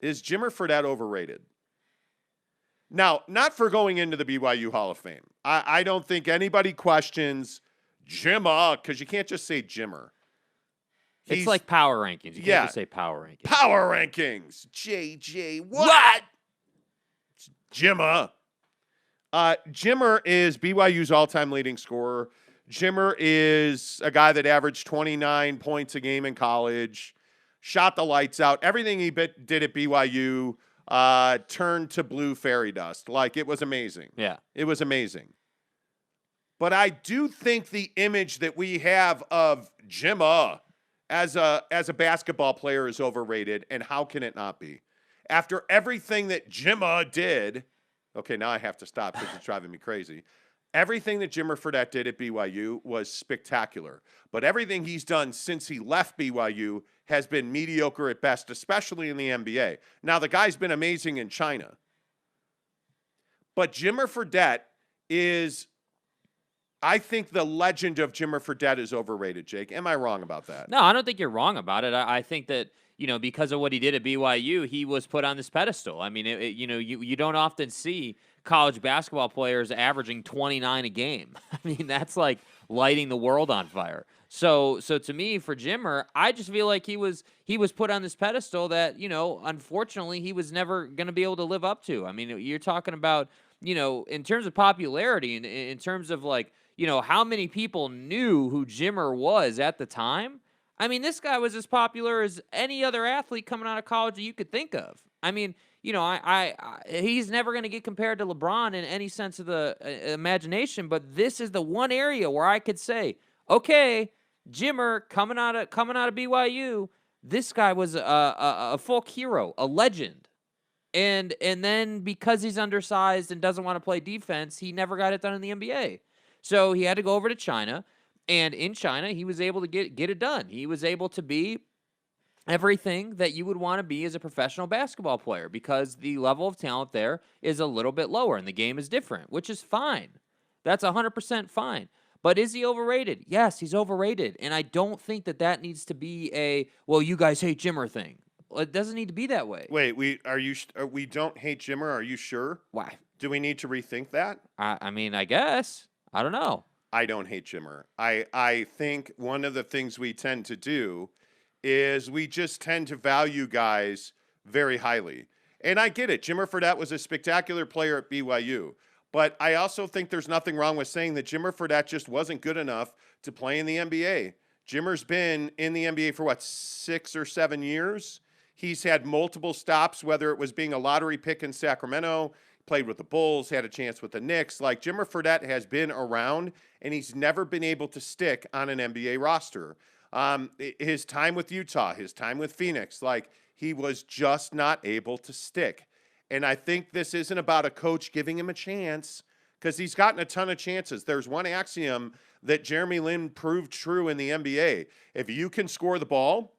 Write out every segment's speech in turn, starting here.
Is Jimmer Fredette overrated? Now, not for going into the BYU Hall of Fame. I don't think anybody questions Jimmer, because you can't just say Jimmer. It's like power rankings. You can't just say power rankings. Power rankings. JJ, what? Jimmer. Jimmer is BYU's all-time leading scorer. Jimmer is a guy that averaged 29 points a game in college, shot the lights out. Everything he did at BYU turned to blue fairy dust. Like, it was amazing. Yeah. It was amazing. But I do think the image that we have of Jimmer as a basketball player is overrated, and how can it not be? After everything that Jimmer did, okay, now I have to stop because it's driving me crazy. Everything that Jimmer Fredette did at BYU was spectacular. But everything he's done since he left BYU has been mediocre at best, especially in the NBA. Now, the guy's been amazing in China. But Jimmer Fredette is, I think the legend of Jimmer Fredette is overrated, Jake. Am I wrong about that? No, I don't think you're wrong about it. I think that, because of what he did at BYU, he was put on this pedestal. I mean, you don't often see college basketball players averaging 29 a game. I mean, that's like lighting the world on fire. So to me, for Jimmer, I just feel like he was put on this pedestal that, unfortunately, he was never going to be able to live up to. I mean, you're talking about, in terms of popularity and in terms of like, how many people knew who Jimmer was at the time. I mean, this guy was as popular as any other athlete coming out of college that you could think of. I mean, he's never going to get compared to LeBron in any sense of the imagination, but this is the one area where I could say, okay, Jimmer coming out of BYU, this guy was a folk hero, a legend. And then because he's undersized and doesn't want to play defense, he never got it done in the NBA. So he had to go over to China, and in China, he was able to get it done. He was able to be everything that you would want to be as a professional basketball player because the level of talent there is a little bit lower and the game is different, which is fine. That's 100% fine. But is he overrated? Yes, he's overrated. And I don't think that needs to be a, well, you guys hate Jimmer thing. It doesn't need to be that way. Wait, we don't hate Jimmer. Are you sure? Why? Do we need to rethink that? I mean, I guess. I don't know. I don't hate Jimmer. I think one of the things we tend to do is we just tend to value guys very highly. And I get it. Jimmer Fredette was a spectacular player at BYU. But I also think there's nothing wrong with saying that Jimmer Fredette just wasn't good enough to play in the NBA. Jimmer's been in the NBA for, 6 or 7 years? He's had multiple stops, whether it was being a lottery pick in Sacramento, played with the Bulls, had a chance with the Knicks. Like, Jimmer Fredette has been around, and he's never been able to stick on an NBA roster. His time with Utah, his time with Phoenix, he was just not able to stick. And I think this isn't about a coach giving him a chance because he's gotten a ton of chances. There's one axiom that Jeremy Lin proved true in the NBA. If you can score the ball,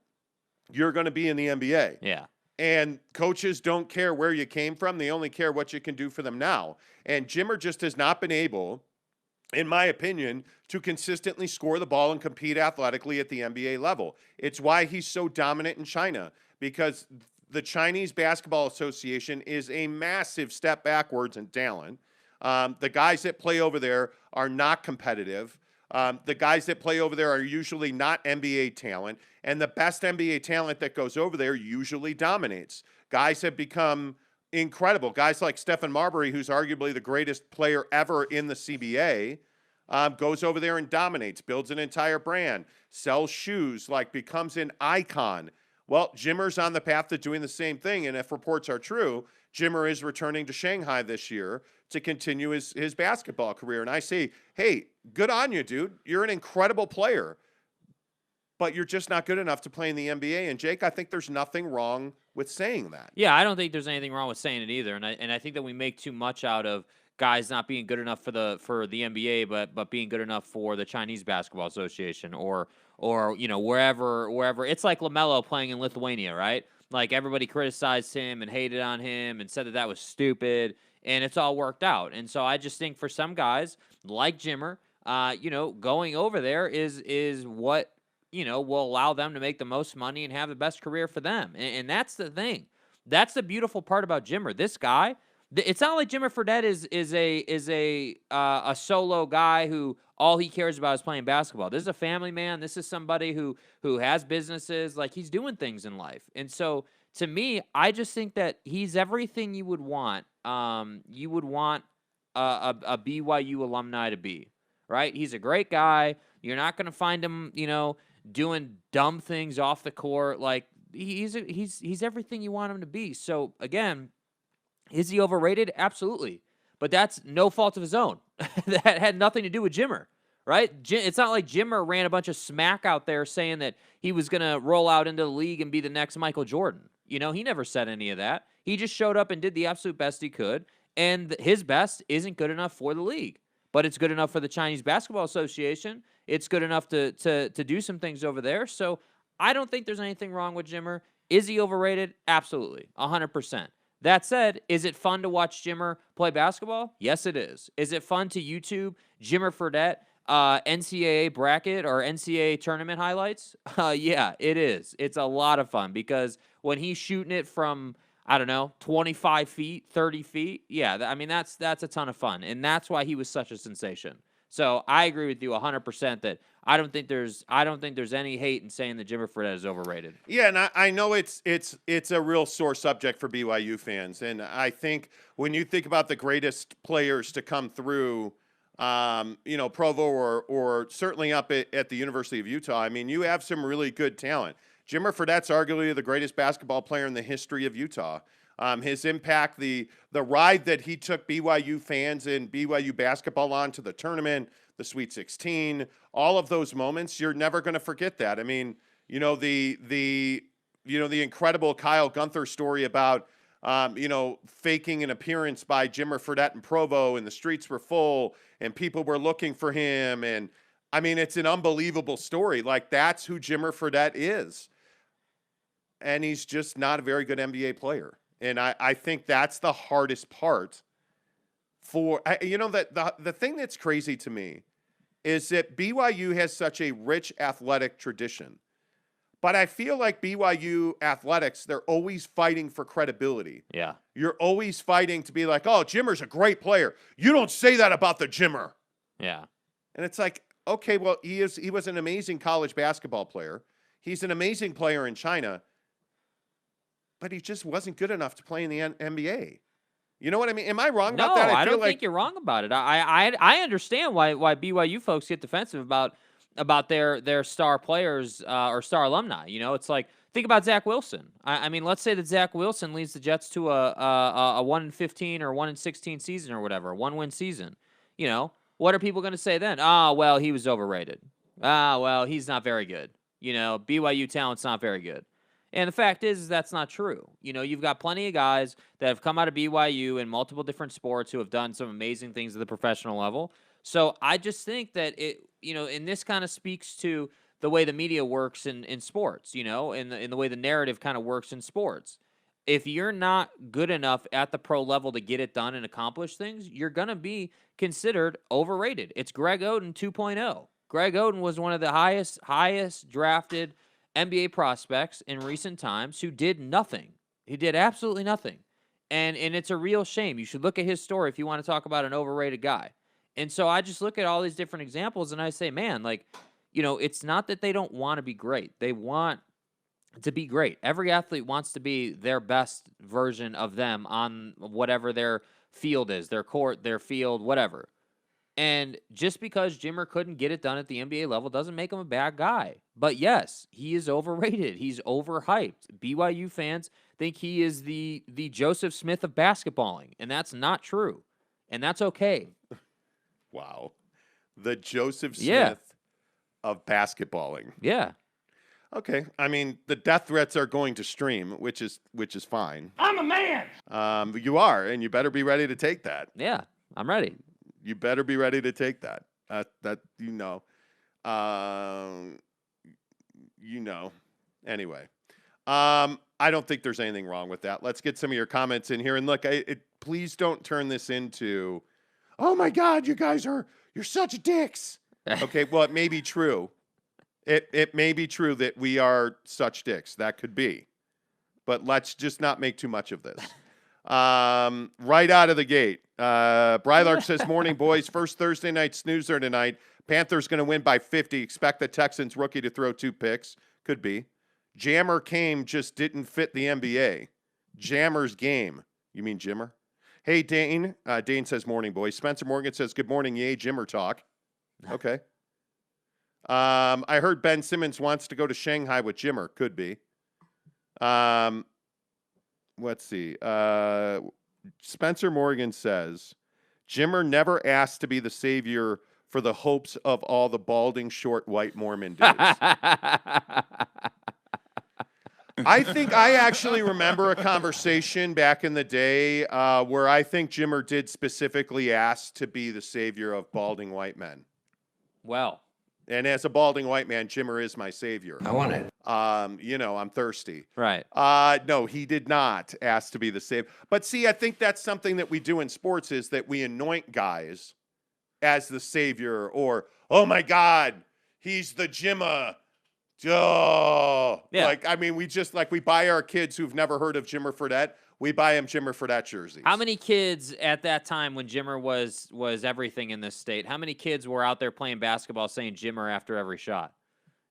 you're going to be in the NBA. Yeah. And coaches don't care where you came from. They only care what you can do for them now. And Jimmer just has not been able, in my opinion, to consistently score the ball and compete athletically at the NBA level. It's why he's so dominant in China, because the Chinese Basketball Association is a massive step backwards in talent. The guys that play over there are not competitive. The guys that play over there are usually not NBA talent. And the best NBA talent that goes over there usually dominates. Guys have become incredible. Guys like Stephen Marbury, who's arguably the greatest player ever in the CBA, goes over there and dominates, builds an entire brand, sells shoes, becomes an icon. Well, Jimmer's on the path to doing the same thing, and if reports are true, Jimmer is returning to Shanghai this year to continue his basketball career. And I say, hey, good on you, dude. You're an incredible player, but you're just not good enough to play in the NBA. And, Jake, I think there's nothing wrong with saying that. Yeah, I don't think there's anything wrong with saying it either. And I think that we make too much out of guys not being good enough for the NBA, but being good enough for the Chinese Basketball Association or wherever. It's like LaMelo playing in Lithuania, right? Like, everybody criticized him and hated on him and said that was stupid, and it's all worked out. And so I just think for some guys like Jimmer, going over there is what will allow them to make the most money and have the best career for them. And that's the thing. that's the beautiful part about Jimmer. This guy, it's not like Jimmer Fredette is a solo guy who all he cares about is playing basketball. This is a family man. This is somebody who has businesses. Like, he's doing things in life. And so to me, I just think that he's everything you would want. You would want a BYU alumni to be, right? He's a great guy. You're not going to find him, doing dumb things off the court. Like, he's everything you want him to be. So again, is he overrated? Absolutely. But that's no fault of his own. That had nothing to do with Jimmer, right? It's not like Jimmer ran a bunch of smack out there saying that he was going to roll out into the league and be the next Michael Jordan. He never said any of that. He just showed up and did the absolute best he could. And his best isn't good enough for the league, but it's good enough for the Chinese Basketball Association. It's good enough to do some things over there. So I don't think there's anything wrong with Jimmer. Is he overrated? Absolutely, 100%. That said, is it fun to watch Jimmer play basketball? Yes, it is. Is it fun to YouTube Jimmer Fredette NCAA bracket or NCAA tournament highlights? Yeah, it is. It's a lot of fun because when he's shooting it from, I don't know, 25 feet, 30 feet, yeah, that's a ton of fun. And that's why he was such a sensation. So I agree with you 100% that I don't think there's any hate in saying that Jimmer Fredette is overrated. Yeah, and I know it's a real sore subject for BYU fans, and I think when you think about the greatest players to come through, Provo or certainly up at the University of Utah, I mean, you have some really good talent. Jimmer Fredette's arguably the greatest basketball player in the history of Utah. His impact, the ride that he took BYU fans and BYU basketball on to the tournament, the Sweet 16, all of those moments, you're never going to forget that. I mean, the incredible Kyle Gunther story about, faking an appearance by Jimmer Fredette in Provo, and the streets were full and people were looking for him. And I mean, it's an unbelievable story. Like, that's who Jimmer Fredette is. And he's just not a very good NBA player. And I think that's the hardest part that the thing that's crazy to me is that BYU has such a rich athletic tradition. But I feel like BYU athletics, they're always fighting for credibility. Yeah. You're always fighting to be like, oh, Jimmer's a great player. You don't say that about the Jimmer. Yeah. And it's like, okay, well, he was an amazing college basketball player. He's an amazing player in China. But he just wasn't good enough to play in the NBA. You know what I mean? Am I wrong about that? No, I don't think you're wrong about it. I understand why BYU folks get defensive about their star players or star alumni. It's like, think about Zach Wilson. I mean, let's say that Zach Wilson leads the Jets to a 1-15 or 1-16 season or whatever, 1-win season. What are people going to say then? Oh, well, he was overrated. Well, he's not very good. BYU talent's not very good. And the fact is that's not true. You've got plenty of guys that have come out of BYU in multiple different sports who have done some amazing things at the professional level. So I just think that and this kind of speaks to the way the media works in sports, in the way the narrative kind of works in sports. If you're not good enough at the pro level to get it done and accomplish things, you're going to be considered overrated. It's Greg Oden 2.0. Greg Oden was one of the highest drafted NBA prospects in recent times who did nothing. He did absolutely nothing. And it's a real shame. You should look at his story if you want to talk about an overrated guy. And so I just look at all these different examples and I say, man, it's not that they don't want to be great. They want to be great. Every athlete wants to be their best version of them on whatever their field is, their court, their field, whatever. And just because Jimmer couldn't get it done at the NBA level doesn't make him a bad guy. But yes, he is overrated. He's overhyped. BYU fans think he is the Joseph Smith of basketballing, and that's not true. And that's okay. Wow. The Joseph Smith of basketballing. Yeah. Okay. I mean, the death threats are going to stream, which is fine. I'm a man. You are, and you better be ready to take that. Yeah, I'm ready. You better be ready to take that. Anyway, I don't think there's anything wrong with that. Let's get some of your comments in here. And look, please don't turn this into, oh my God, you're such dicks. Okay, well, it may be true. It may be true that we are such dicks. That could be. but let's just not make too much of this. Right out of the gate, Brylark says, morning, boys. First Thursday night snoozer tonight. Panthers going to win by 50. Expect the Texans rookie to throw 2 picks. Could be. Jammer came, just didn't fit the NBA. Jammer's game. You mean Jimmer? Hey, Dane. Dane says, morning, boys. Spencer Morgan says, good morning, yay, Jimmer talk. Okay. I heard Ben Simmons wants to go to Shanghai with Jimmer. Could be. Let's see. Spencer Morgan says, Jimmer never asked to be the savior for the hopes of all the balding, short, white Mormon dudes. I think I actually remember a conversation back in the day where I think Jimmer did specifically ask to be the savior of balding white men. Well. And as a balding white man, Jimmer is my savior. I want it. I'm thirsty. Right. No, he did not ask to be the savior. But see, I think that's something that we do in sports is that we anoint guys as the savior or, oh my God, he's the Jimmer. Oh. Yeah. We buy our kids who've never heard of Jimmer Fredette, we buy them Jimmer Fredette jerseys. How many kids at that time when Jimmer was everything in this state, how many kids were out there playing basketball saying Jimmer after every shot?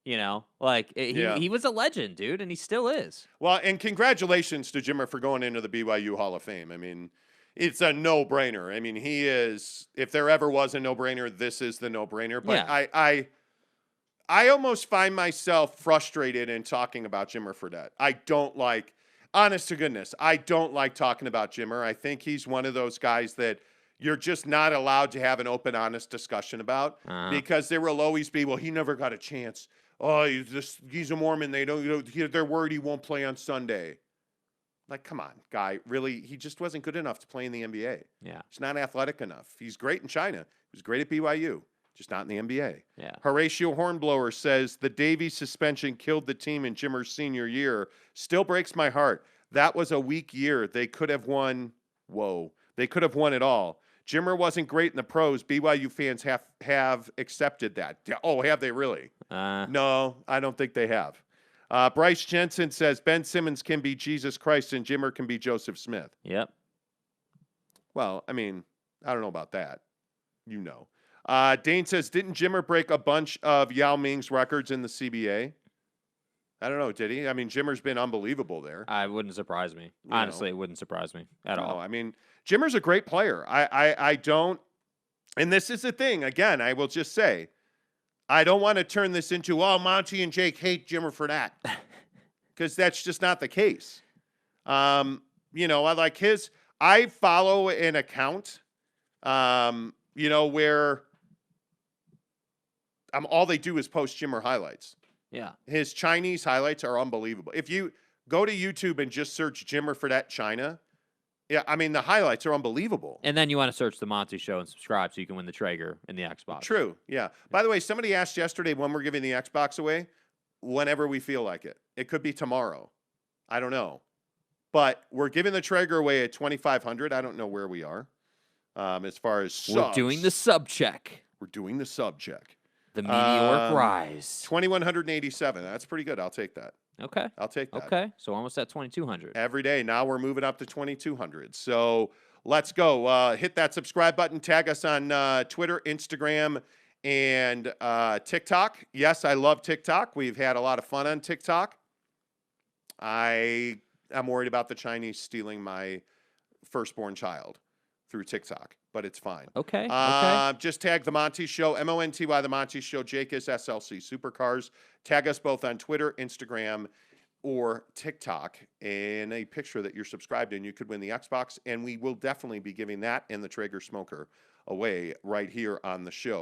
He was a legend, dude, and he still is. Well, and congratulations to Jimmer for going into the BYU Hall of Fame. I mean, it's a no-brainer. I mean, he is, if there ever was a no-brainer, this is the no-brainer. But yeah. I almost find myself frustrated in talking about Jimmer Fredette. I don't like, honest to goodness, I don't like talking about Jimmer. I think he's one of those guys that you're just not allowed to have an open, honest discussion about because there will always be, well, he never got a chance. Oh, he's a Mormon. They're worried he won't play on Sunday. Like, come on, guy. Really, he just wasn't good enough to play in the NBA. Yeah. He's not athletic enough. He's great in China. He was great at BYU, just not in the NBA. Yeah. Horatio Hornblower says, the Davies suspension killed the team in Jimmer's senior year. Still breaks my heart. That was a weak year. They could have won. Whoa. They could have won it all. Jimmer wasn't great in the pros. BYU fans have accepted that. Oh, have they really? No, I don't think they have. Bryce Jensen says, Ben Simmons can be Jesus Christ and Jimmer can be Joseph Smith. Yep. Well, I mean, I don't know about that. You know. Dane says, didn't Jimmer break a bunch of Yao Ming's records in the CBA? I don't know, did he? I mean, Jimmer's been unbelievable there. It wouldn't surprise me. Honestly, it wouldn't surprise me at all. I mean, Jimmer's a great player. I don't, and this is the thing, again, I will just say, I don't want to turn this into, oh, Monty and Jake hate Jimmer Fredette, because that's just not the case. I like I follow an account, where all they do is post Jimmer highlights. Yeah. His Chinese highlights are unbelievable. If you go to YouTube and just search Jimmer Fredette China, yeah, I mean, the highlights are unbelievable. And then you want to search the Monty Show and subscribe so you can win the Traeger and the Xbox. True, yeah. By the way, somebody asked yesterday when we're giving the Xbox away. Whenever we feel like it. It could be tomorrow. I don't know. But we're giving the Traeger away at 2,500. I don't know where we are as far as subs. We're doing the sub check. We're doing the sub check. The meteoric rise. 2,187. That's pretty good. I'll take that. Okay. I'll take that. Okay. So almost at 2,200. Every day. Now we're moving up to 2,200. So let's go. Hit that subscribe button. Tag us on Twitter, Instagram, and TikTok. Yes, I love TikTok. We've had a lot of fun on TikTok. I'm worried about the Chinese stealing my firstborn child through TikTok, but it's fine. Okay. Just tag The Monty Show, MONTY, The Monty Show. Jake is SLC Supercars. Tag us both on Twitter, Instagram, or TikTok in a picture that you're subscribed in. You could win the Xbox, and we will definitely be giving that and the Traeger Smoker away right here on the show.